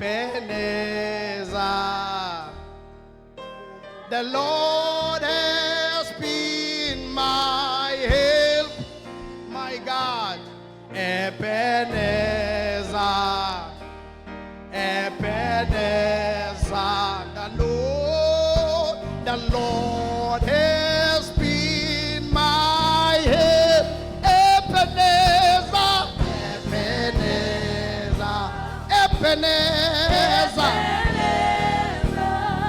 Ebenezer. The Lord has been my help, my God. Ebenezer, Ebenezer. The Lord has been my help. Ebenezer, Ebenezer, Ebenezer.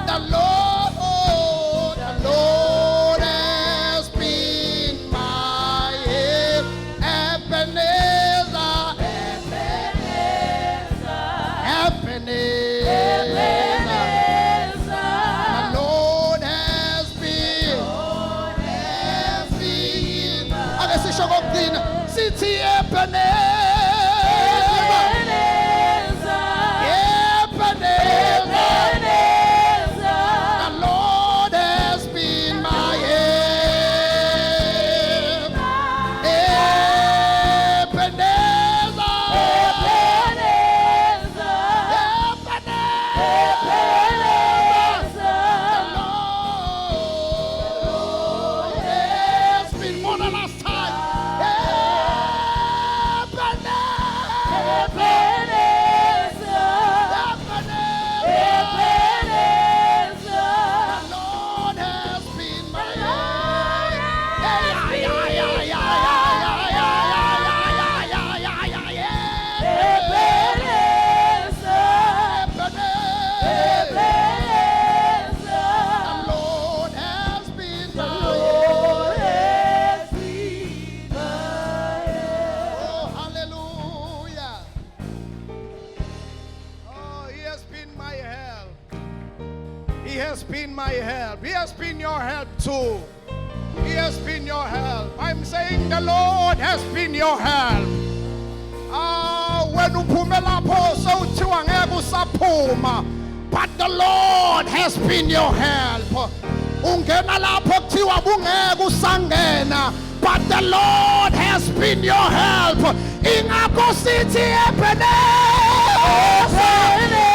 The Lord, oh, the Lord has been my help. Ebenezer, Ebenezer, Ebenezer. The Lord has been, okay, see, show up in city Ebenezer. He has been my help. He has been your help too. He has been your help. I'm saying the Lord has been your help. When uphumela pho sawuthiwa ngeke usaphuma, but the Lord has been your help. Ungena lapho kuthiwa bungeke usangena, but the Lord has been your help. Ingakho sithi Ebenezer, Ebenezer.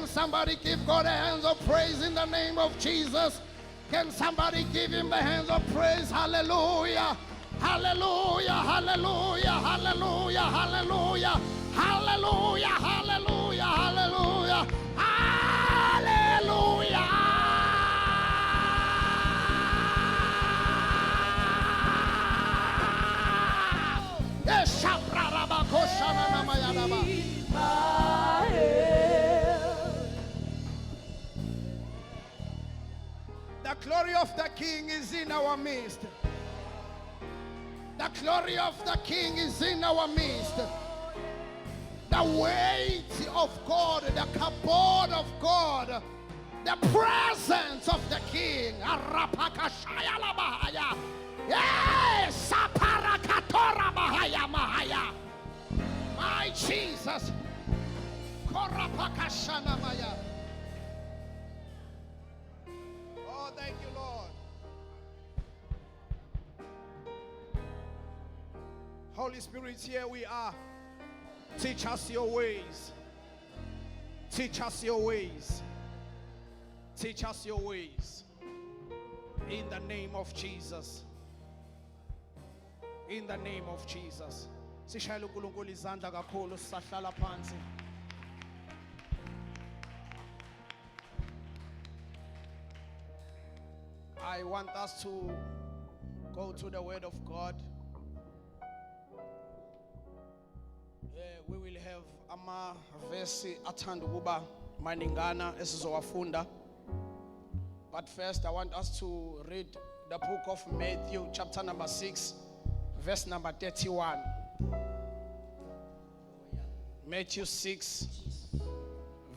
Somebody give God a hands of praise in the name of Jesus. Can somebody give him the hands of praise? Hallelujah. Hallelujah. Hallelujah. Hallelujah. Hallelujah. Hallelujah. Hallelujah. Hallelujah. Hallelujah. Yes, the glory of the King is in our midst. The glory of the King is in our midst. The weight of God, the kabod of God, the presence of the King. Yes, my Jesus. Oh, thank you, Lord. Holy Spirit, here we are. Teach us your ways. Teach us your ways. Teach us your ways. In the name of Jesus. In the name of Jesus. Sishayela uNkulunkulu izandla kakhulu sisahlala phansi. I want us to go to the Word of God. We will have amavesi athanda ukuba maningana esizowafunda. But first I want us to read the book of Matthew chapter number 6 verse number 31. Matthew 6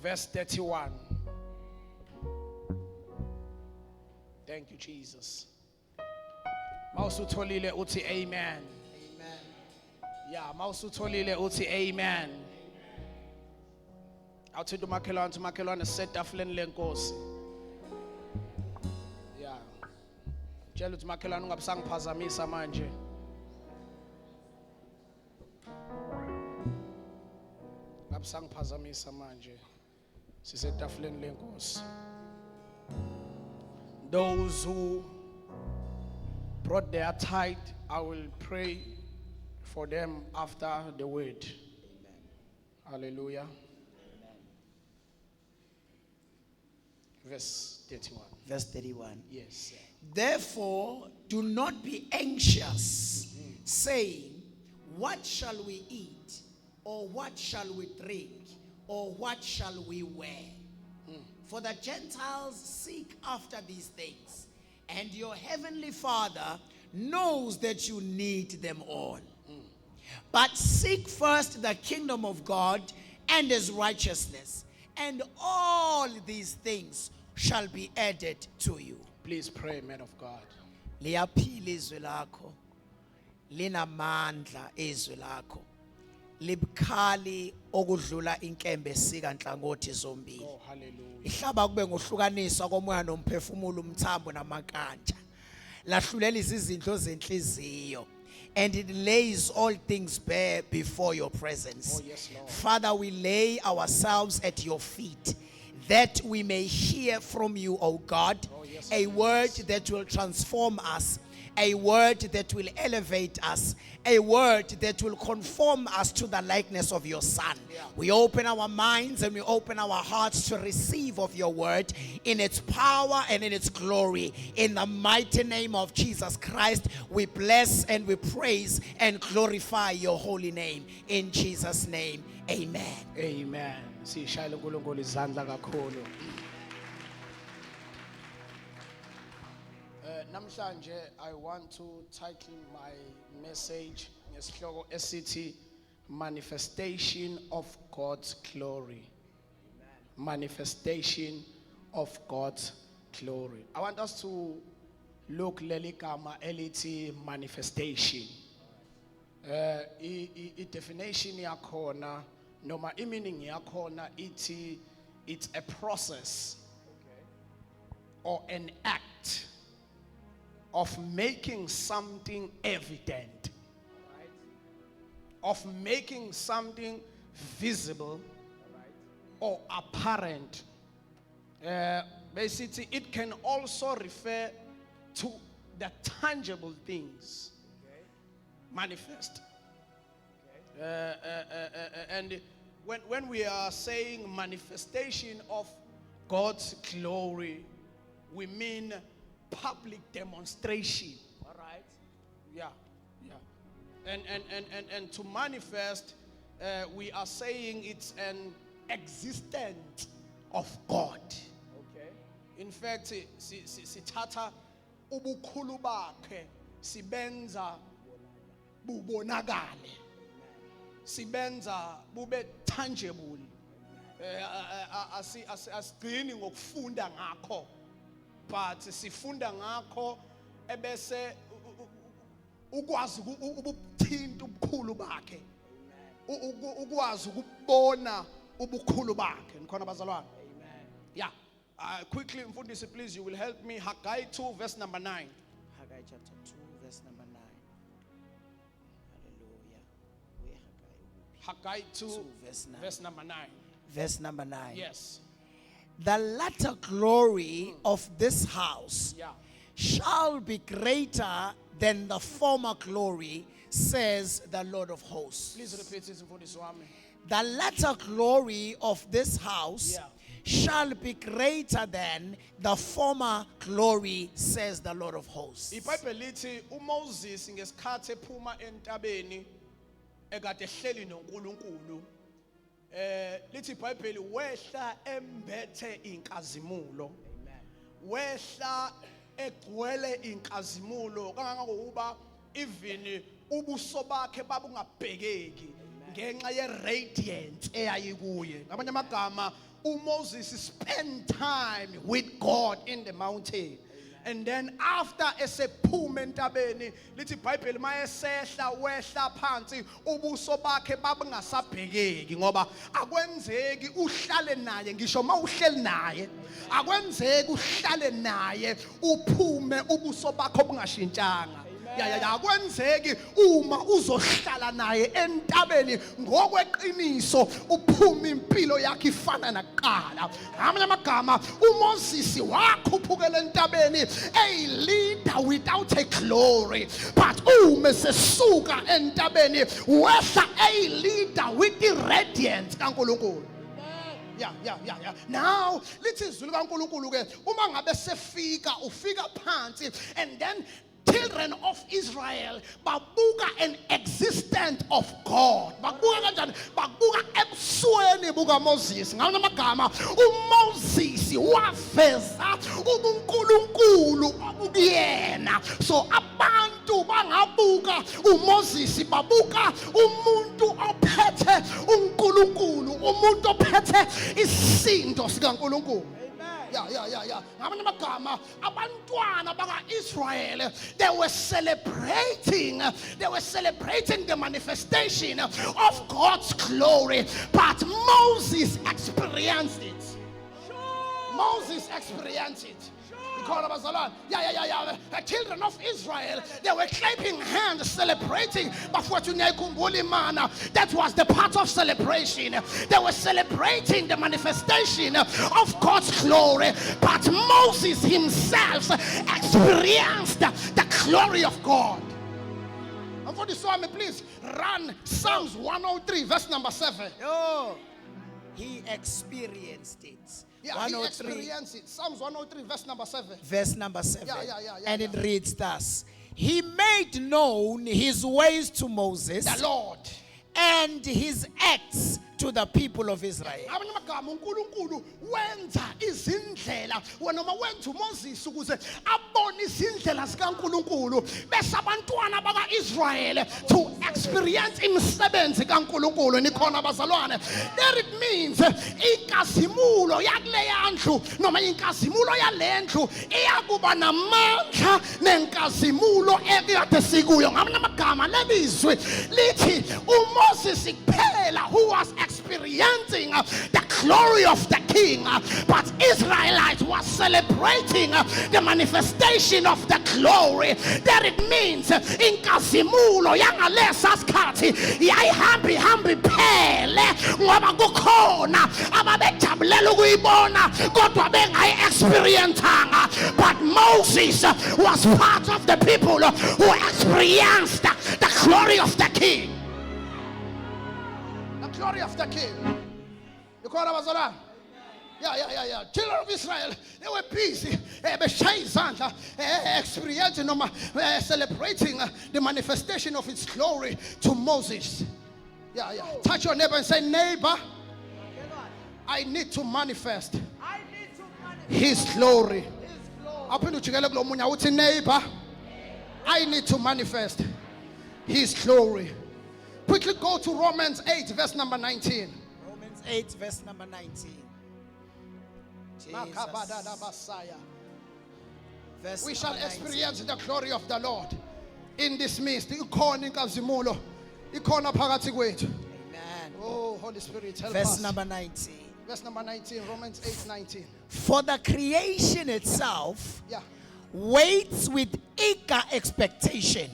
verse 31. Thank you, Jesus. Mausutholile uthi amen. Amen. Yeah, mausutholile uthi amen. Awuthi umakhelwane setafuleni lenkosi. Yeah. Tshela uthi makhelwane ungabisangiphazamisa manje. Ngabisangiphazamisa manje. Sisetafuleni lenkosi. Those who brought their tithe, I will pray for them after the word. Amen. Hallelujah. Amen. Verse 31. Verse 31. Yes. Therefore, do not be anxious, saying, what shall we eat? Or what shall we drink? Or what shall we wear? For the Gentiles seek after these things, and your heavenly Father knows that you need them all. But seek first the kingdom of God and his righteousness, and all these things shall be added to you. Please pray, man of God. Liyaphila izwi lakho, linamandla izwi lakho, libukhali okudlula inkembe sika nhlangothi zombili. Oh, hallelujah. Ihlaba kube ngohlukaniswa komoya nomphefumulo umthambo namakantja. Lahlulela izindlo zenhliziyo. And it lays all things bare before your presence. Oh, yes, Lord. Father, we lay ourselves at your feet, that we may hear from you, O God, Oh, yes, a Lord. word that will transform us, a word that will elevate us, a word that will conform us to the likeness of your Son. Yeah. We open our minds and we open our hearts to receive of your word in its power and in its glory. In the mighty name of Jesus Christ, we bless and we praise and glorify your holy name. In Jesus' name, amen. Amen. Sishayile uNkulunkulu izandla kakhulu. Namhlanje I want to title my message ngesihloko esithi Manifestation of God's Glory. Manifestation of God's glory. I want us to look leli gama elithi manifestation. I definition yakhona noma I meaning yakhona ithi it's a process or an act of making something evident, of making something visible or apparent. Basically, it can also refer to the tangible things manifest. And when we are saying manifestation of God's glory, we mean public demonstration. All right. Yeah. And to manifest, we are saying it's an existence of God. Okay. In fact, sithatha ubukhulu bakhe sibenza bubonakale. Sibenza bube tangible. Asigcini ngokufunda ngakho. But sifunda ngakho ebese ukwazi ukuthinta ubukhulu bakhe, ukwazi ukubona ubukhulu bakhe. Nikhona bazalwane? Amen. Yeah. Quickly, Mfundisi, please, you will help me. Haggai 2 verse number 9. Haggai chapter 2 verse number 9. Hallelujah. Haggai 2 verse 9. verse number 9. Verse number 9. Yes. The latter glory of this house Yeah. shall be greater than the former glory, says the Lord of hosts. Please repeat it, Mfundisi wami. The latter glory of this house Yeah. shall be greater than the former glory, says the Lord of hosts. iBhayibheli lithi uMoses ngesikhathi ephuma entabeni ekade ehleli noNkulunkulu, lithi iBhayibheli wehla embethe inkazimulo. Wehla egcwele inkazimulo kangangokuba even ubuso bakhe babungabhekeki ngenxa ye radiance eyayikuye. Ngamanye amagama uMoses spent time with God in the mountain. And then after esephume entabeni lithi iBhayibheli mayesehla wehla phansi ubuso bakhe babungasabhekeki ngoba akwenzeki uhlale naye ngisho mawuhleli naye akwenzeki uhlale naye uphume ubuso bakho bungashintshanga akwenzeki uma uzohlala naye entabeni ngokweqiniso uphuma impilo yakhe ifana nakuqala ngamanye amagama uMoses wakhuphukela entabeni a leader without a glory but uma sesuka entabeni wehla a leader with the radiance kaNkulunkulu. Yeah. Now, lithi izwi likaNkulunkulu ke uma ngabe sefika ufika phansi and then children of Israel babuka an existence of God. Babuka kanjani? Babuka ebusweni buka Moses. Ngamanye amagama uMoses waveza uNkulunkulu obukuyena. So abantu bangabuka uMoses babuka umuntu ophethe uNkulunkulu, umuntu ophethe isisindo sikaNkulunkulu. Yeah. Ngamanye amagama abantwana baka-Israel they were celebrating the manifestation of God's glory, but Moses experienced it. Moses experienced it. The children of Israel, they were clapping hands, celebrating. That was the part of celebration. They were celebrating the manifestation of God's glory. But Moses himself experienced the glory of God. And for this one, please run Psalms 103, verse number 7. He experienced it. Yeah, he experienced it. Psalms 103, verse number 7. Verse number 7. And it reads thus: He made known his ways to Moses, the Lord, and his acts to the people of Israel. uNkulunkulu wenza izindlela wena uma wenza uMoses ukuze abone izindlela zikaNkulunkulu bese abantwana baka-Israel to experience imisebenzi kaNkulunkulu. Nikhona bazalwane, there it means inkazimulo yakuleya ndlu noma inkazimulo yalendlu iyakuba namandla nenkazimulo ekade sikuyo. Ngamanye amagama lelizwi lithi uMoses kuphela who was experiencing the glory of the king, but Israelites were celebrating the manifestation of the glory. That it means inkazimulo yangalesa sikhathi yayihambi phele ngoba kukhona ababejabulela ukuyibona kodwa bengayi experienceanga. But Moses was part of the people who experienced the glory of the king. Glory of the king. You call it Bazala? Yeah. Children of Israel, they were busy experiencing, celebrating the manifestation of its glory to Moses. Yeah. Touch your neighbor and say, neighbor, I need to manifest his glory. Neighbor, I need to manifest his glory. Quickly go to Romans 8, verse number 19. Romans 8, verse number 19. We shall experience the glory of the Lord in this midst. Amen. Oh, Holy Spirit, help us. Verse number 19. Verse number 19, Romans 8, 19. For the creation itself waits with eager expectation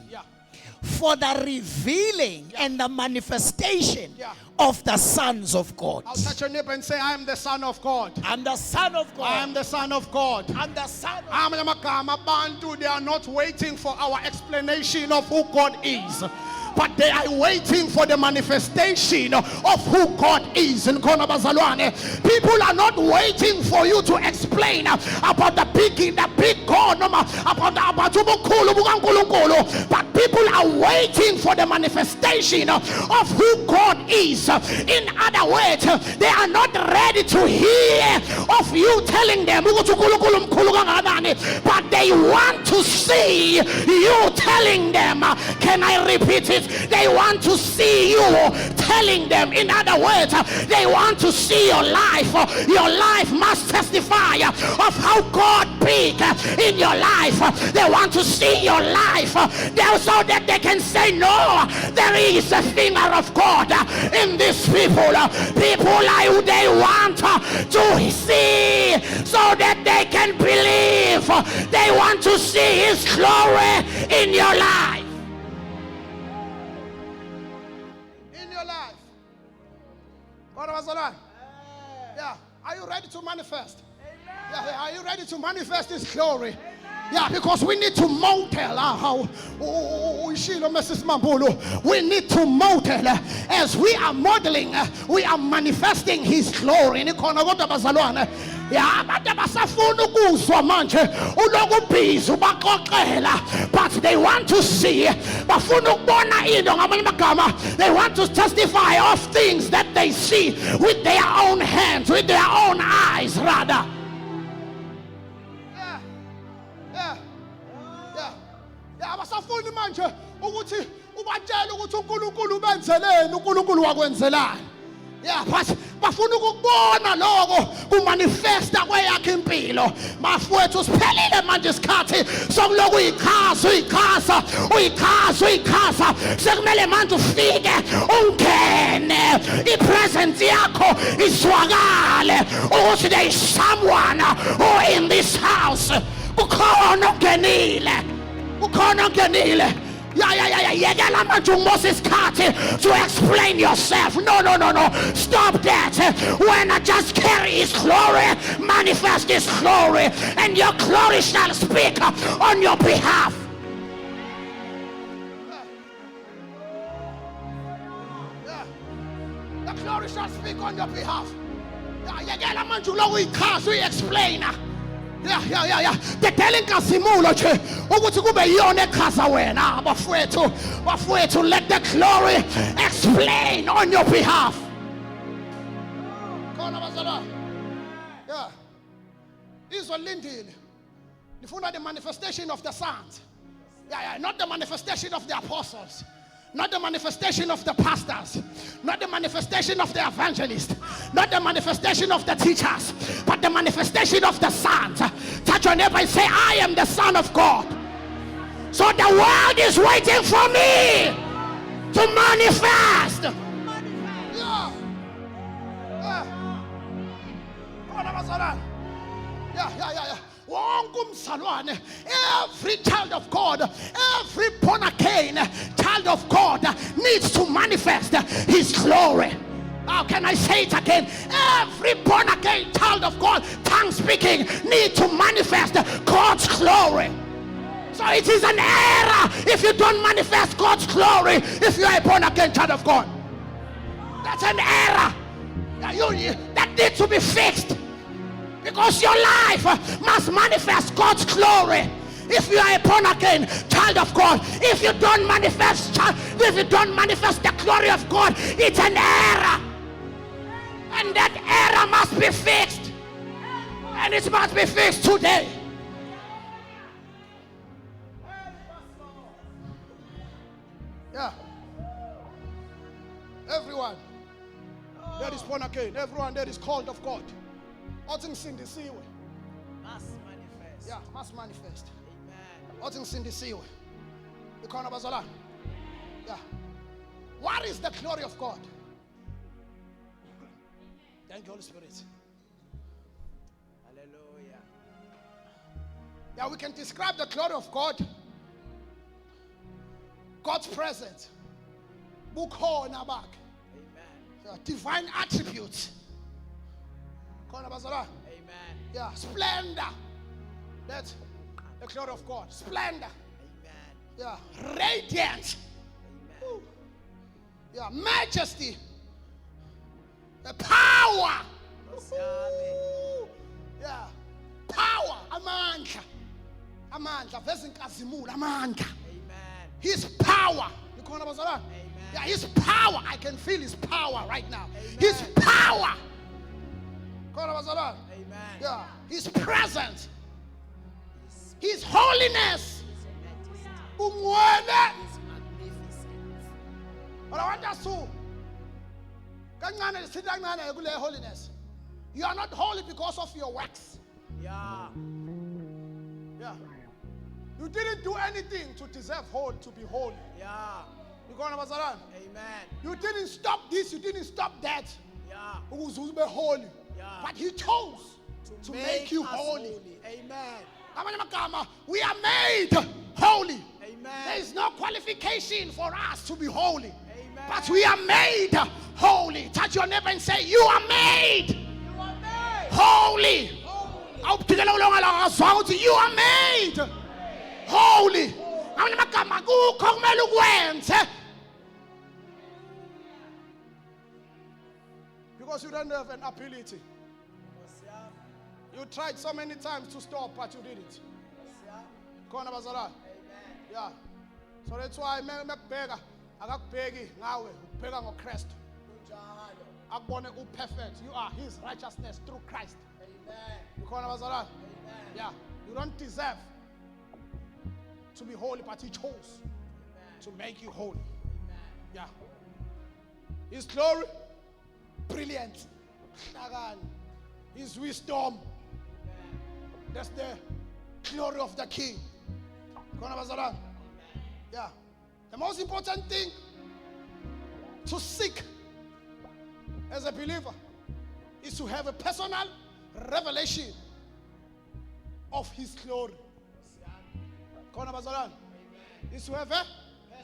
for the revealing and the manifestation of the sons of God. I'll touch your neighbor and say, I am the son of God. I'm the son of God. I am the son of God. I'm the son of God. They are not waiting for our explanation of who God is, but they are waiting for the manifestation of who God is. People are not waiting for you to explain about the big God, but people are waiting for the manifestation of who God is. In other words, they are not ready to hear of you telling them, but they want to see you telling them. Can I repeat it? They want to see you telling them. In other words, they want to see your life. Your life must testify of how God big in your life. They want to see your life so that they can say, no, there is a finger of God in these people. People they want to see so that they can believe. They want to see his glory in your life. In your life. God was alive. Yeah. Are you ready to manifest? Yeah. Are you ready to manifest his glory? Yeah, because we need to model how Mrs. Mambulu. We need to model as we are modeling, we are manifesting his glory. Yeah, but they want to see. They want to testify of things that they see with their own hands, with their own eyes, rather. Abasafuni manje ukuthi ubatshele ukuthi uNkulunkulu benzeleni, uNkulunkulu wakwenzelani. Yeah, but bafuna ukubona lokho kumanifesta kweyakhe impilo. Bafowethu siphelile manje isikhathi sokuloku uyikhasa sekumele manje ufike ungene ipresence yakho iswakale ukuthi there is someone who in this house kukhona ungenile. To explain yourself. No. Stop that. When I just carry his glory, manifest his glory, and your glory shall speak on your behalf. The glory shall speak on your behalf. Explain. Yeah. The telling Kasimulo ukuthi kube yona echaza wena bafowethu, let the glory explain on your behalf. Yeah. Izolindile. Nifuna the manifestation of the sons. Yeah, not the manifestation of the apostles. Not the manifestation of the pastors, not the manifestation of the evangelists, not the manifestation of the teachers, but the manifestation of the sons. Touch your neighbor and say, I am the Son of God. So the world is waiting for me to manifest. Yeah. Every child of God, every born again child of God needs to manifest his glory. How can I say it again? Every born again child of God, tongue speaking, need to manifest God's glory. So it is an error if you don't manifest God's glory if you are a born again child of God. That's an error that needs to be fixed. Because your life must manifest God's glory. If you are a born again child of God, if you don't manifest the glory of God, it's an error. And that error must be fixed. And it must be fixed today. Yeah. Everyone that is born again, everyone that is called of God. Must manifest. Yeah, must manifest. Amen. Yeah. What is the glory of God? Thank you, Holy Spirit. Hallelujah. Yeah, we can describe the glory of God. God's presence. Amen. Yeah, divine attributes. Amen. Yeah, splendor. That's the glory of God. Splendor. Amen. Yeah, radiance. Amen. Yeah, majesty. The power. Yeah, power. Amandla. Vezinkazimula. Amandla. Amen. His power. Yeah, his power. I can feel his power right now. His power. Amen. Yeah, his presence. His holiness. He's magnificent. But I want us to holiness. You are not holy because of your works. Yeah. Yeah. You didn't do anything to deserve to be holy. Yeah. Amen. Amen. You didn't stop this, you didn't stop that. Yeah. To be holy. Yeah. But he chose to make you us holy. Amen. We are made holy. Amen. There is no qualification for us to be holy. Amen. But we are made holy. Touch your neighbor and say, you are made You are made holy. holy. You are made holy. Because you don't have an ability. You tried so many times to stop, but you didn't. Yeah. So that's why akakubheki ngawe ubheka ngoChrist. Akubone uperfect. You are his righteousness through Christ. Amen. Yeah. You don't deserve to be holy, but he chose to make you holy. Yeah. His glory, brilliant. His wisdom, that's the glory of the King. Yeah. The most important thing to seek as a believer is to have a personal revelation of his glory. Is to have a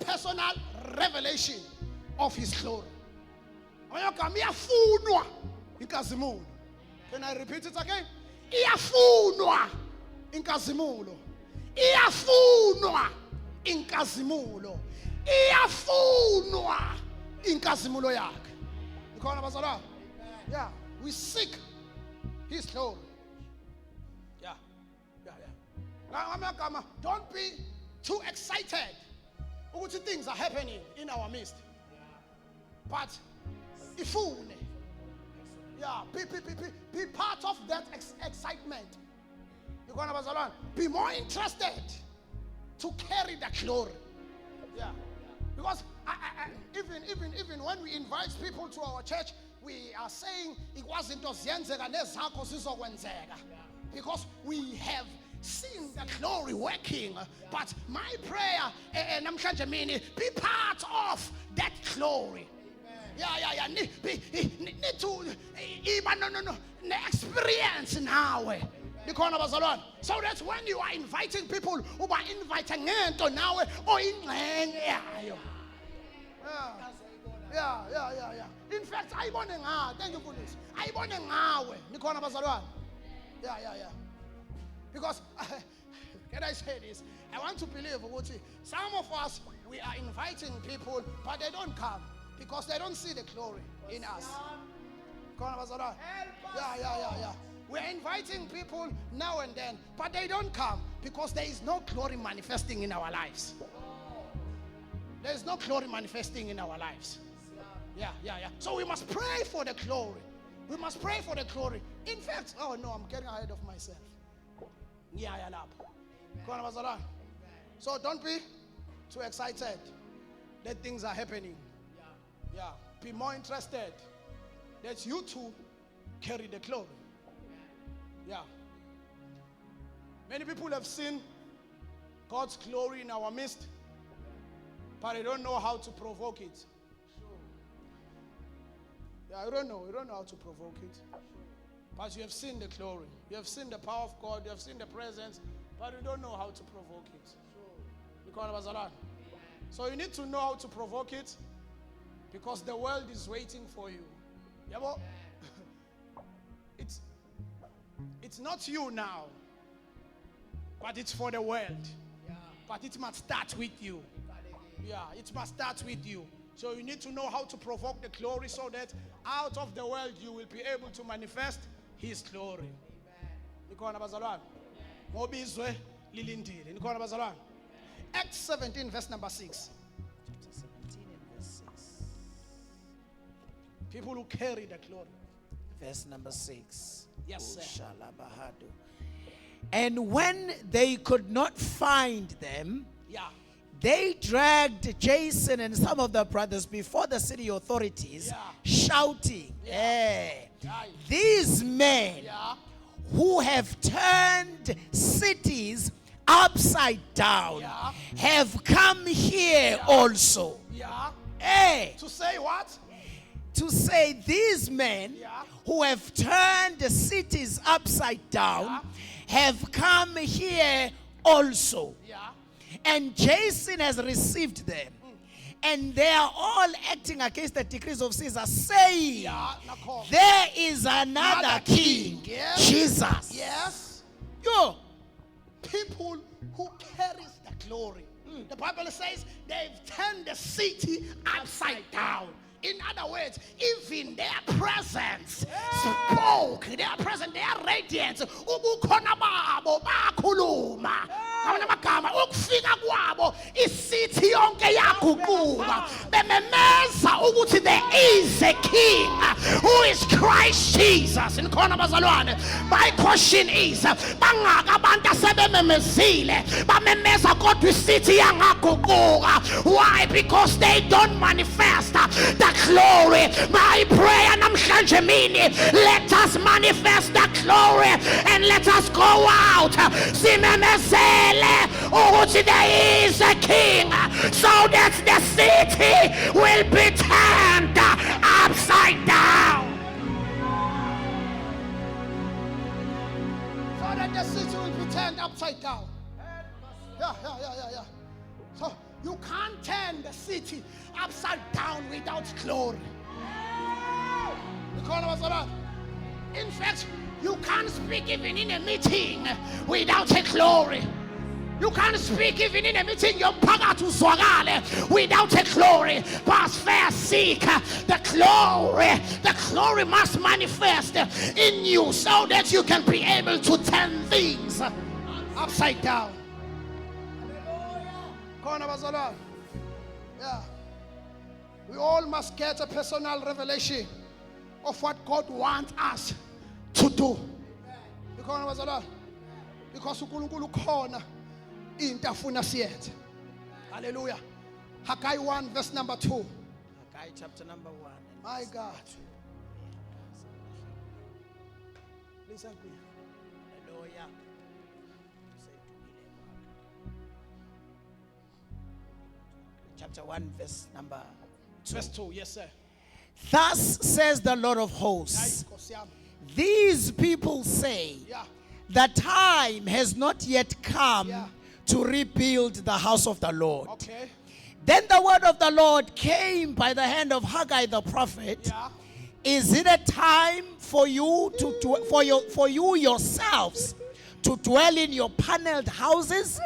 personal revelation of his glory. Can I repeat it again? Iyafunwa inkazimulo. Iyafunwa inkazimulo. Iyafunwa inkazimulo yakhe. Yeah, we seek his glory. Yeah. Don't be too excited. Things are happening in our midst. But ifune. Yeah, be part of that excitement. Be more interested to carry the glory. Yeah. Because even when we invite people to our church, we are saying it wasn't because we have seen the glory working. But my prayer, be part of that glory. Yeah. Need to even experience now. So that's when you are inviting people who are inviting now or in. Yeah. In fact, I want to thank you for this. I want to yeah. Because can I say this? I want to believe some of us, we are inviting people, but they don't come because they don't see the glory in us. Yeah. We're inviting people now and then, but they don't come because there is no glory manifesting in our lives. There is no glory manifesting in our lives. Yeah. So we must pray for the glory. We must pray for the glory. In fact, oh no, I'm getting ahead of myself. Yeah. So don't be too excited that things are happening. Yeah. Be more interested that you too carry the glory. Yeah. Many people have seen God's glory in our midst, but they don't know how to provoke it. Yeah, you don't know how to provoke it. But you have seen the glory. You have seen the power of God. You have seen the presence, but you don't know how to provoke it. So you need to know how to provoke it because the world is waiting for you. Yeah, it's not you now, but it's for the world. But it must start with you. Yeah, it must start with you. So you need to know how to provoke the glory so that out of the world you will be able to manifest his glory. Acts 17, verse number 6. Chapter 17 and verse 6. People who carry the glory. Verse number 6. Yes, sir. Shalabahadu. And when they could not find them, Yeah. they dragged Jason and some of the brothers before the city authorities, Yeah. shouting, Yeah. these men Yeah. who have turned cities upside down Yeah. have come here also. Yeah. Hey, To say what? to say these men Yeah. who have turned the cities upside down have come here also. Yeah. And Jason has received them. And they are all acting against the decrees of Caesar, saying, Yeah. Nakho. there is another Another king, king, yes. Jesus. Yes. Yo, People who carries the glory. The Bible says they've turned the city upside down. In other words, even their presence spoke. Their presence, their radiance. Ubukhona babo bakhuluma. Ngamanye amagama ukufika kwabo isithi yonke yaguquka. Bememeza ukuthi there is a king who is Christ Jesus. Inkhona bazalwane. My question is, bangaka abantu asebememezile bamemeza kodwa isithi yangaguquka. Why? Because they don't manifest the glory. My prayer namhlanje mini, let us manifest the glory and let us go out simemezele ukuthi there is a king, so that the city will be turned upside down. So that the city will be turned upside down. Yeah. So you can't turn the city upside down without glory. In fact, you can't speak even in a meeting without a glory. You can't speak even in a meeting without a glory. But first seek the glory. The glory must manifest in you so that you can be able to turn things upside down. Yeah. We all must get a personal revelation of what God wants us to do. Because uNkulunkulu khona into afuna siyenze. Hallelujah. Haggai 1 verse number 2. Haggai chapter number 1. My God. Please help me. Hallelujah. Chapter 1 verse number 2. Verse 2, yes sir. Thus says the Lord of hosts, these people say, Yeah. the time has not yet come Yeah. to rebuild the house of the Lord. Okay. Then the word of the Lord came by the hand of Haggai the prophet. Yeah. Is it a time for you for you yourselves to dwell in your paneled houses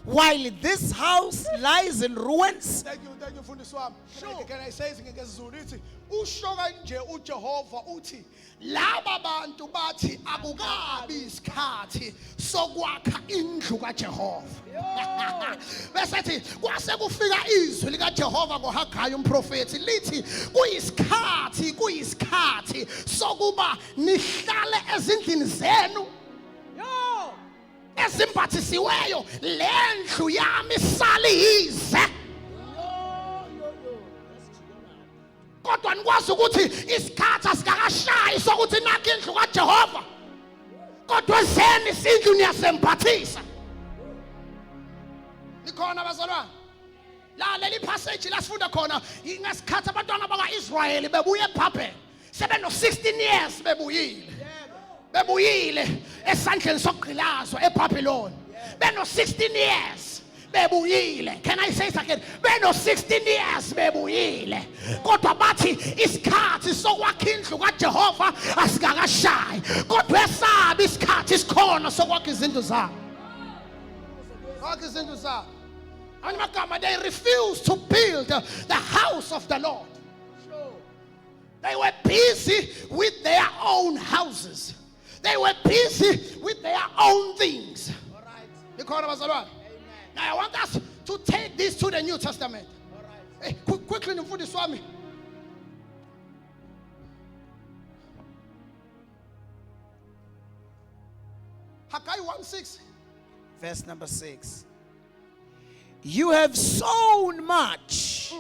while this house lies in ruins? Thank you, Mfundisi wami. Can I say something ngesiZulu? Ithi usho kanje uJehova uthi laba bantu bathi akukabi isikhathi sokwakha indlu kaJehova. Besethi kwase kufika izwi likaJehova ngoHaggai umprofeti lithi kuyisikhathi sokuba nihlale ezindlini zenu ezimbathisiweyo lendlu yami saliyize. Kodwa nikwazi ukuthi isikhathi asikakashayi sokuthi nakho indlu kaJehova. Kodwa zeni isindlu niyasembathisa. Likhona bazalwane. La leli passage lasifunda khona ngesikhathi abantwana bakwaIsrayeli bebuye eBhabheli. Sebeno 16 years bebuyile esandleni sokugqilazwa eBhabhiloni. Beno 16 years bebuyile. Can I say it again? Beno 16 years bebuyile. Kodwa bathi isikhathi sokwakha indlu kaJehova asikakashayi. Kodwa esabi isikhathi isikhona sokwakha izindlu zabo. Wakha izindlu zabo. They refused to build the house of the Lord. They were busy with their own houses. They were busy with their own things. Now I want us to take this to the New Testament. Hey, quickly, Mfundisi Swami. Haggai 1:6. Verse number 6. You have sown much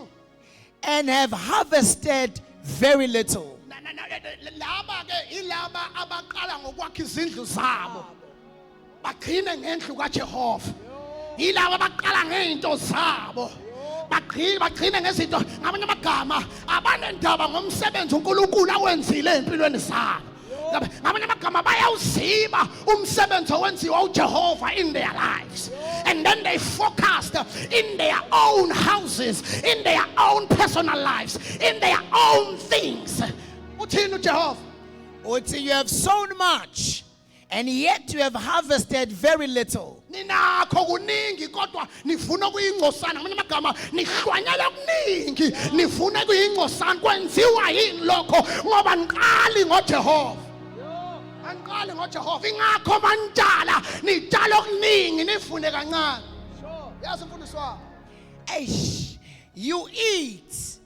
and have harvested very little. Laba ke ilaba abaqala ngokwakha izindlu zabo bagcine ngendlu kaJehova. Yilaba abaqala ngeinto zabo bagcine ngezinto ngamanye amagama abanendaba ngomsebenzi uNkulunkulu awenzile empilweni zabo. Ngamanye amagama bayawuziba umsebenzi owenziwa uJehova in their lives, and then they focused in their own houses, in their own personal lives, in their own things. Uthini uJehova? Uthi you have sown much and yet you have harvested very little. Ninakho kuningi kodwa nifuna ukuyingcosana. Ngamanye amagama nihlwanyela kuningi nifuna ukuyingcosana. Kwenziwa yini lokho? Ngoba niqali ngoJehova. Anqale ngoJehova. Ingakho manitshala nitshala okuningi nifune kancane. Yazi mfundisi wami. Eish, you eat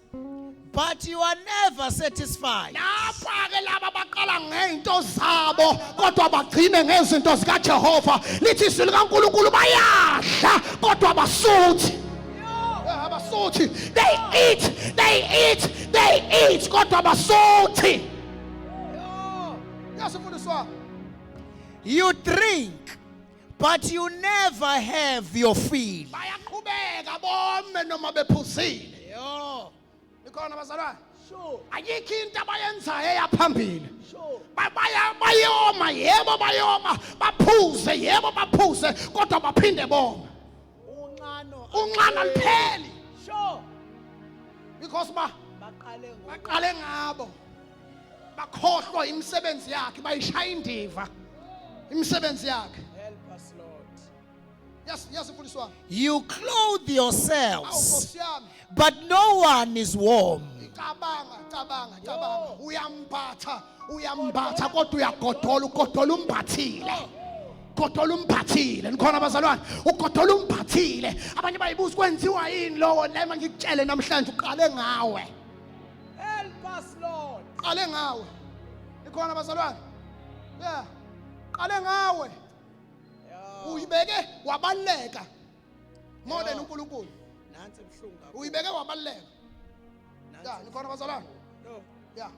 but you are never satisfied. Lapha ke laba baqala ngeinto zabo kodwa bagcine ngezinto zikaJehova. Lithi izwi likaNkulunkulu bayadla kodwa abasuthi. Abasuthi. They eat kodwa abasuthi. Yes, mfundisi wami. You drink but you never have your fill. Bayaqhubeka bome noma bephuzile. Ikhona bazalwane? Sure. Ayikho into abayenzayo eyaphambili. Sure. Bayoma, yebo bayoma, baphuze, yebo baphuze, kodwa baphinde boma. Unqano lipheli. Sure. Because baqale ngabo. Bakhohlwa imisebenzi yakhe, bayishaya indiva. Imisebenzi yakhe. Help us, Lord. Yes, mfundisi wami. You clothe yourselves, Nkosi yami. but no one is warm. Cabanga. Uyambatha kodwa uyagodola, ugodola umbathile. Godola umbathile. Nikhona abazalwane, ugodola umbathile. Abanye bayibuza kwenziwa yini lowo lema ngikutshele namhlanje uqale ngawe. Help us, Lord. Qale ngawe. Nikhona abazalwane? Yeah. Qale ngawe. Uyibeke wabaleka. More than uNkulunkulu. Nansi ebhlungu kakhulu. Uyibeke wabaleka. Yeah, nikhona abazalwane? No. Yeah.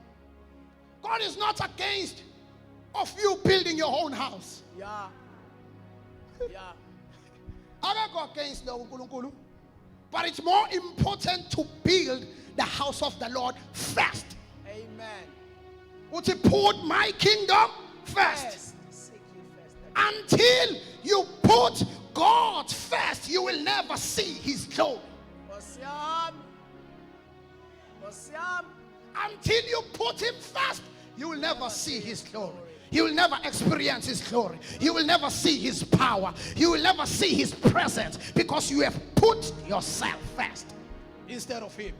God is not against of you building your own house. Yeah. Akekho against the uNkulunkulu. But it's more important to build the house of the Lord first. Amen. Would you put my kingdom first? Seek you first. Until you put God first, you will never see his glory. Until you put him first, you will never see his glory. You will never experience his glory. You will never see his power. You will never see his presence because you have put yourself first instead of him.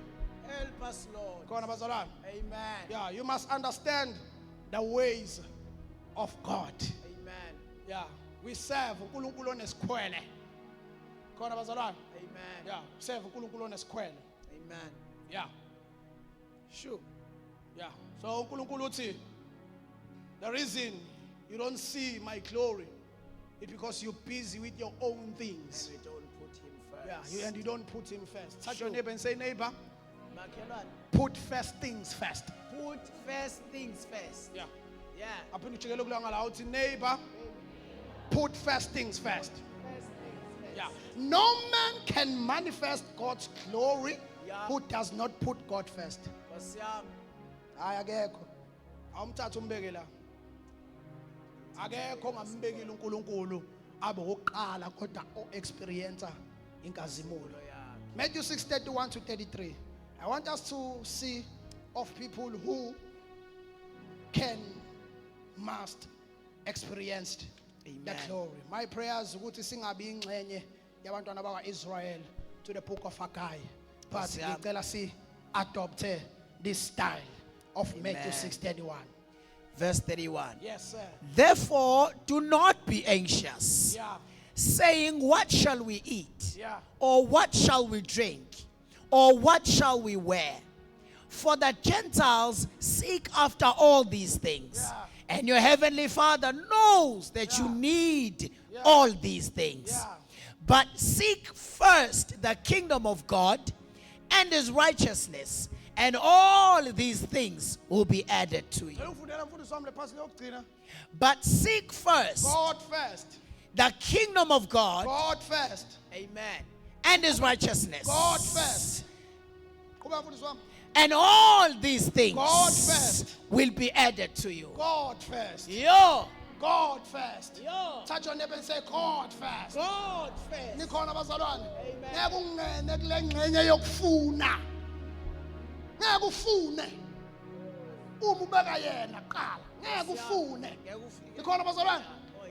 Help us, Lord. Amen. Amen. Yeah, you must understand the ways of God. Amen. Yeah, we serve uNkulunkulu onesikhwele. Khona bazalwane? Amen. Yeah, serve uNkulunkulu onesikhwele. Amen. Yeah. Sure. Yeah. So uNkulunkulu uthi, the reason you don't see my glory is because you're busy with your own things. And we don't put him first. Yeah, and you don't put him first. Touch your neighbor and say, neighbor, Makelwane, put first things first. put first things first. Yeah. Yeah. Aphinda ujikele kulanga la uthi neighbor, put first things first. First things first. Yeah. No man can manifest God's glory who does not put God first. Hayi akekho. Awumthatha umbeke la. Akekho ngambekile uNkulunkulu abe oqala kodwa o-experience inkazimulo. Matthew 6:31 to 33. I want us to see of people who must experience the glory. My prayers ukuthi singabi ingxenye yabantwana bakwaIsrael to the book of Haggai. But ngicela si adopt this style of Matthew 6:31. Verse 31. Yes, sir. Therefore, do not be anxious, Yeah. saying, what shall we eat? Yeah. Or what shall we drink? Or what shall we wear? For the Gentiles seek after all these things. Yeah. And your heavenly Father knows that you need all these things. Yeah. But seek first the kingdom of God and his righteousness, and all these things will be added to you. But seek first God first. the kingdom of God, God first. amen, and his righteousness. God first. And all these things God first. will be added to you. God first. Yo, God first. yo, Touch your neighbor and say God first. God first. Nikhona bazalwane. Amen. Ngeke ungene kule ngxenye yokufuna. Ngeke ufune. Uma ubeka yena qala. Ngeke ufune. Nikhona bazalwane.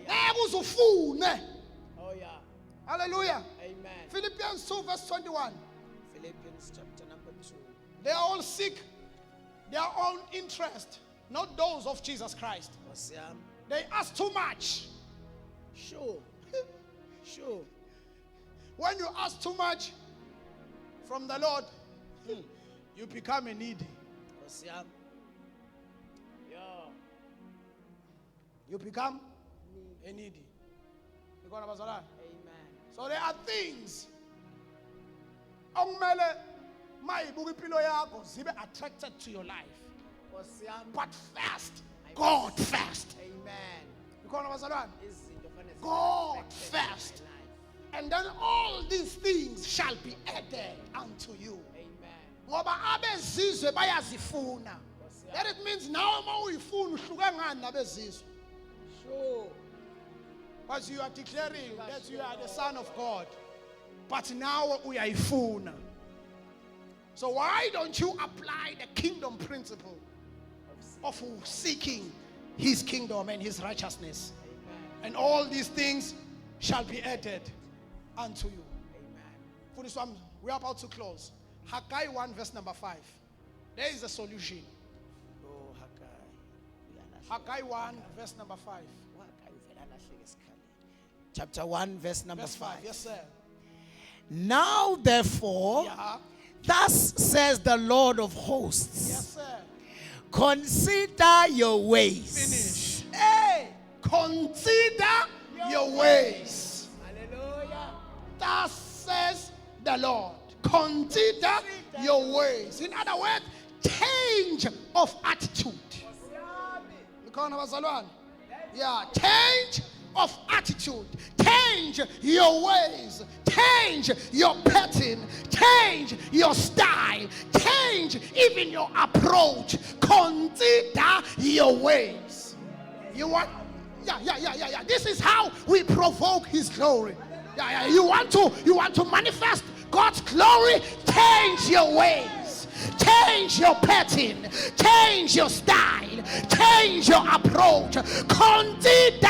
Ngeke uzufune. Oh yeah. Hallelujah. Amen. Philippians 2 verse 21. Philippians chapter number 2. They all seek their own interest, not those of Jesus Christ. They ask too much. Sure. Sure. When you ask too much from the Lord, you become a needy. You become a needy. Amen. So there are things okumele mayibuka impilo yakho zibe attracted to your life. But first, God first. Amen. God first. And then all these things shall be added unto you. Amen. Ngoba abezizwe bayazifuna. That it means now uma uyifuna uhluke ngani nabezizwe. Sure. Because you are declaring that you are the son of God. But now uyayifuna. So why don't you apply the kingdom principle of seeking his kingdom and his righteousness? And all these things shall be added unto you. For this one, we are about to close. Haggai 1 verse number 5. There is a solution. Oh, Haggai 1 verse number 5. Chapter 1 verse number Verse 5. 5. Yes, sir. Now therefore, Yeah. thus says the Lord of hosts, Yes, sir. consider your ways. Finish. Hey! Consider your ways. Hallelujah. Thus says the Lord. Consider your ways. In other words, change of attitude. Yeah, change of attitude. Change your ways. Change your pattern. Change your style. Change even your approach. Consider your ways. You want? Yeah. This is how we provoke his glory. Yeah. You want to manifest God's glory? Change your ways. Change your pattern. Change your style. Change your approach. Consider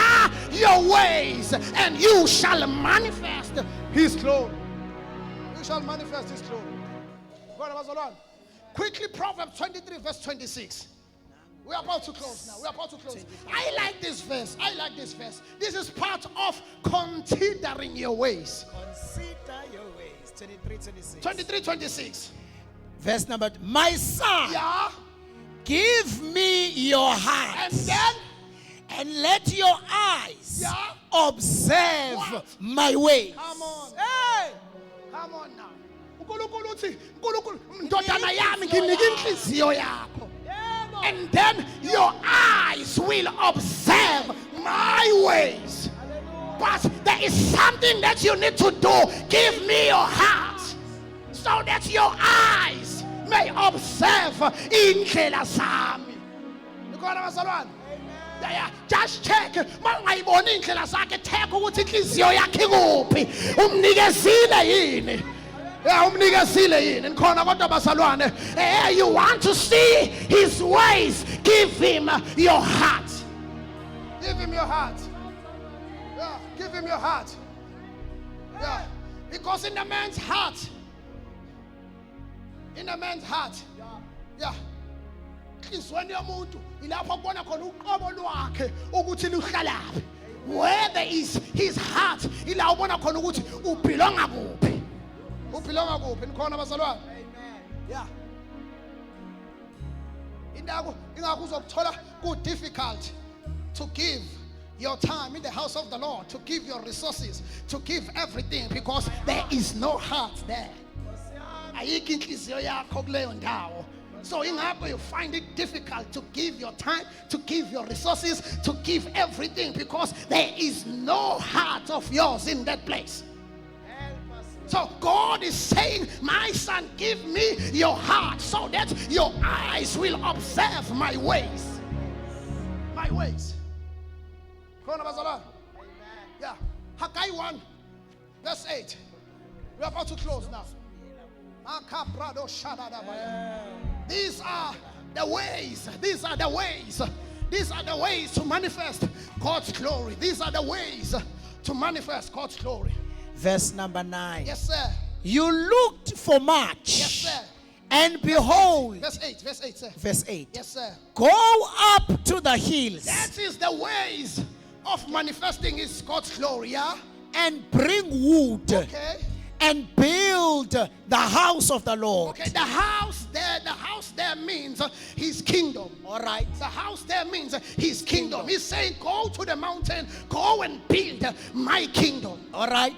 your ways, and you shall manifest his glory. You shall manifest his glory. Quickly, Proverbs 23 verse 26. We're about to close now. We're about to close. I like this verse. This is part of considering your ways. Consider your ways. 23:26. 23:26. Verse number 2. My son, Yeah. give me your heart, And then, and let your eyes Yeah. observe What? my ways. come on. Hey! Come on now. uNkulunkulu uthi, uNkulunkulu, ndodana yami nginika inhliziyo yakho. And then your eyes will observe my ways. But there is something that you need to do. Give me your heart, so that your eyes may observe indlela zami. Nikhona bazalwane? Yeah. Just check. Mangayibona indlela zakhe, check ukuthi inhliziyo yakhe ikuphi. Umnikezile yini? Yeah, umnikezile yini? Nikhona kodwa bazalwane? You want to see his ways? Give him your heart. Give him your heart. Yeah, give him your heart. Yeah, because in a man's heart, yeah, inhliziyweni yomuntu ilapho kubona khona uqobo lwakhe ukuthi luhlalaphi. Where there is his heart, ila ubona khona ukuthi ubelonga kuphi. niphilanga kuphi nikhona bazalwane? Amen. Yeah. Ingakho uzokuthola ku difficult to give your time in the house of the Lord, to give your resources, to give everything, because there is no heart there. Ayikho inhliziyo yakho kuleyo ndawo. So ingakho you find it difficult to give your time, to give your resources, to give everything, because there is no heart of yours in that place. So God is saying, my son, give me your heart so that your eyes will observe my ways. My ways. Yeah. Haggai 1, verse 8. We are about to close now. These are the ways. These are the ways. These are the ways to manifest God's glory. These are the ways to manifest God's glory. Verse number 9. Yes, sir. You looked for much. Yes, sir. And behold. Verse 8. Verse 8, sir. Verse 8. Yes, sir. Go up to the hills. That is the ways of manifesting His God's glory, yeah? And bring wood. Okay. And build the house of the Lord. Okay, the house there means His kingdom. All right. The house there means His kingdom. He's saying, go to the mountain, go and build my kingdom. All right.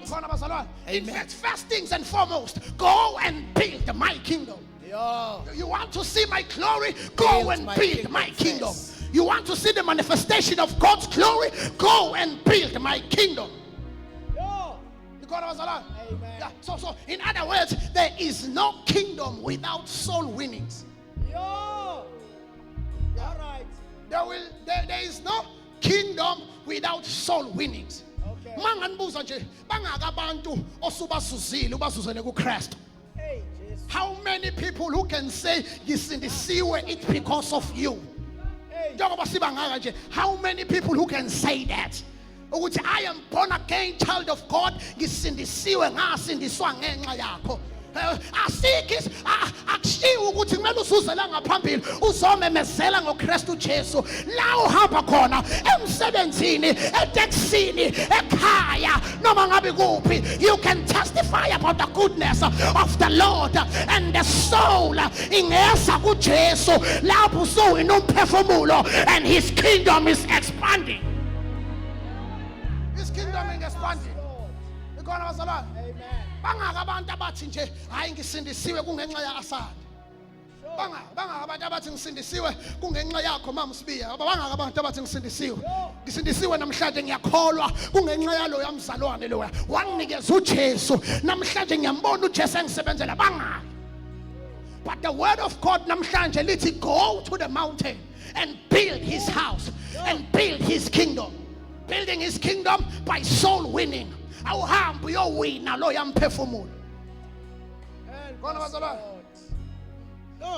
In fact, first things and foremost, go and build my kingdom. Yeah. You want to see my glory? Go and build my kingdom. You want to see the manifestation of God's glory? Go and build my kingdom. Amen. Yeah. So in other words, there is no kingdom without soul winnings. All right. There is no kingdom without soul winnings. Okay. Manganibuza nje bangakabantu osubasuzile ubasuzele kuChrist. Hey, Jesus. How many people who can say ngisindisiwe it's because of you? Hey. Njengoba sibangaka nje, how many people who can say that? Ukuthi I am born again child of God, ngisindisiwe ngasindiswa ngenxa yakho. Asikho akushiwo ukuthi kumele usuzela ngaphambili uzomemezela ngoKristu Jesu la uhamba khona emsebenzini eteksini ekhaya noma ngabe kuphi. You can testify about the goodness of the Lord and the soul ingeza kuJesu lapho usuwina umphefumulo and His kingdom is expanding. His kingdom is expanding. Ikhona bazalwane. Bangaka abantu abathi nje hayi ngisindisiwe kungenxa yaAsad. Bangaka abantu abathi ngisindisiwe kungenxa yakho mama Sibiya. Bangaka abantu abathi ngisindisiwe namhlanje ngiyakholwa kungenxa yalo yamzalwane lo wanginikeza uJesu namhlanje ngiyambona uJesu engisebenzela bangaka. But the word of God namhlanje lithi go to the mountain and build His house and build His kingdom. Building His kingdom by soul winning. Awuhambi uyowina lo yamphefumulo. Khona bazalwane.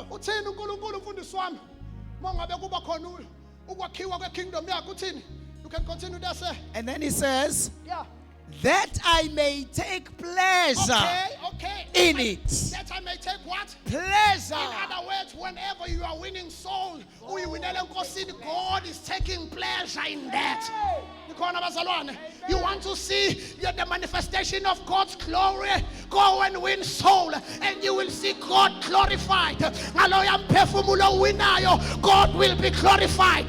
Uthini uNkulunkulu mfundisi wami? Mongabe kuba khona ukwakhiwa kwekingdom yakhe uthini? You can continue there, sir. And then he says, Yeah. that I may take pleasure Okay. in it. That I may take what? Pleasure. In other words, whenever you are winning souls, God is taking pleasure in that. You want to see the manifestation of God's glory? Go and win soul, and you will see God glorified. God will be glorified.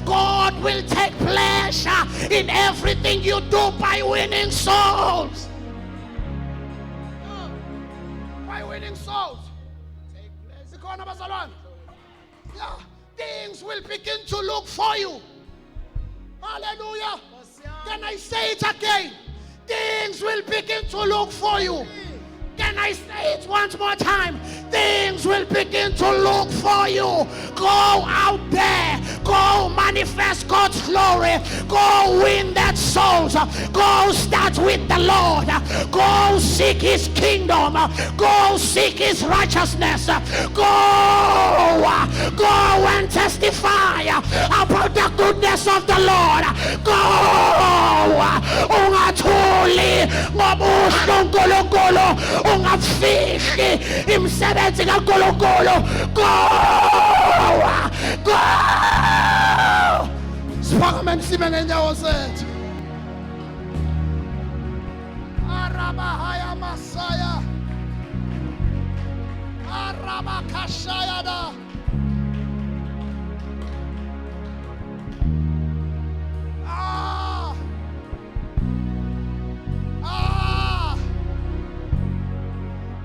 God will take pleasure in everything you do by winning souls. By winning souls. Yeah, things will begin to look for you. Hallelujah. Can I say it again? Things will begin to look for you. Can I say it once more time? Things will begin to look for you. Go out there. Go manifest God's glory. Go win that souls. Go start with the Lord. Go seek His kingdom. Go seek His righteousness. Go and testify about the goodness of the Lord. Go. Ungathuli ngobuhle uNkulunkulu. Ungafihli imisebenzi kaNkulunkulu. Go. Siphakame sibe ngenyawo zethu. Rabahaya Messiah. Arabakashayada. Ah. Ah.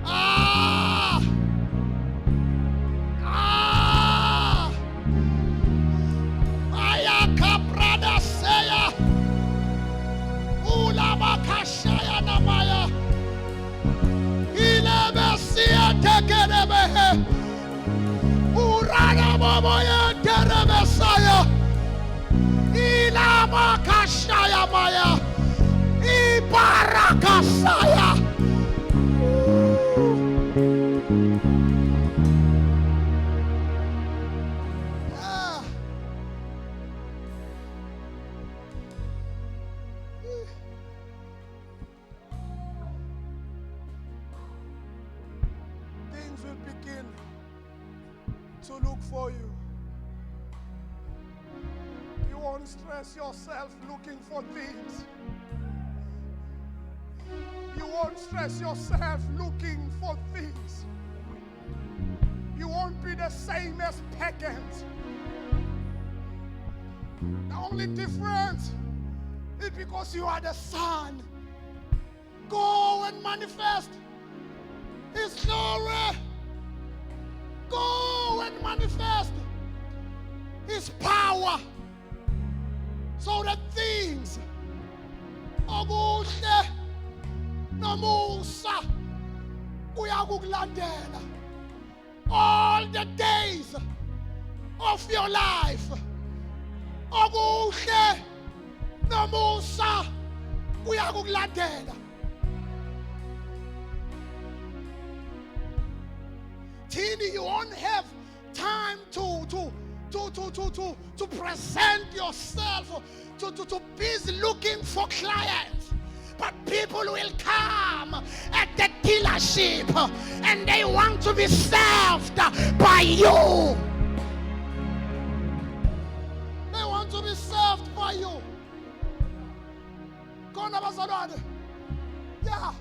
Ah. Ah. Ayaka brada seya. Ulabakashaya namaya. Ilebesia tekerebehe. Urana momoya terebesaya. Ilabakashaya maya. Ibarakasaya. Ah. Things will begin to look for you. You won't stress yourself looking for things. You won't stress yourself looking for things. You won't be the same as pagans. The only difference is because you are the son. Go and manifest His glory. Go and manifest His power, so that things okuhle nomusa kuyakulandela all the days of your life. Okuhle nomusa kuyakulandela. Tini, you won't have time to present yourself, to busy looking for clients. But people will come at the dealership and they want to be served by you. They want to be served by you. Yeah.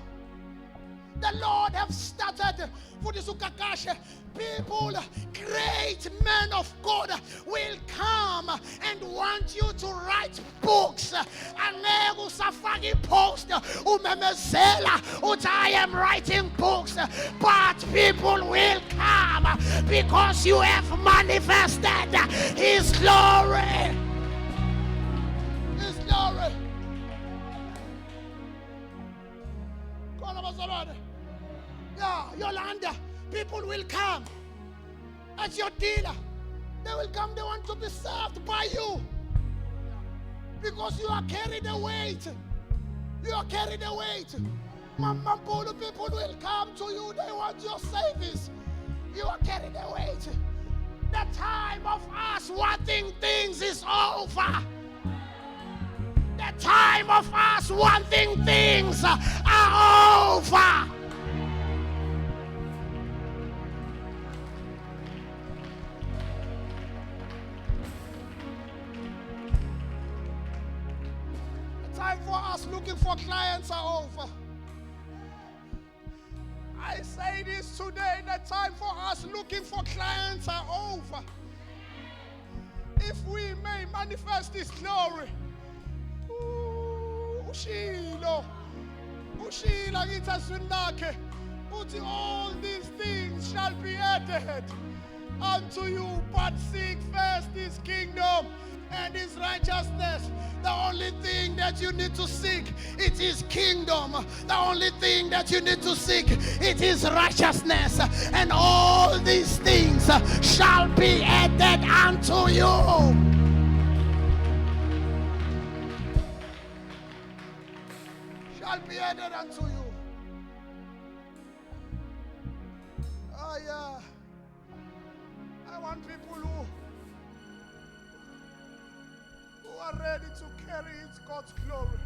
The Lord have started for the Sukakashe. People, great men of God will come and want you to write books. Angeke usafaki post umemezela uthi I am writing books. But people will come because you have manifested His glory. His glory. Yeah, Yolanda, people will come as your dealer. They will come, they want to be served by you. Because you are carrying the weight. You are carrying the weight. Mama Polo, people will come to you, they want your service. You are carrying the weight. The time of us wanting things is over. The time of us wanting things are over. The time for us looking for clients are over. I say this today, the time for us looking for clients are over. If we may manifest His glory. Ushila ngithasunake uthi all these things shall be added unto you, but seek first His kingdom and His righteousness. The only thing that you need to seek, it is kingdom. The only thing that you need to seek, it is righteousness. And all these things shall be added unto you. Shall be added unto you. Oh yeah. I want people who are ready to carry God's glory.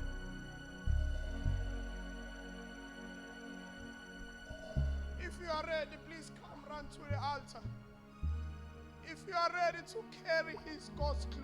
If you are ready, please come run to the altar. If you are ready to carry God's glory.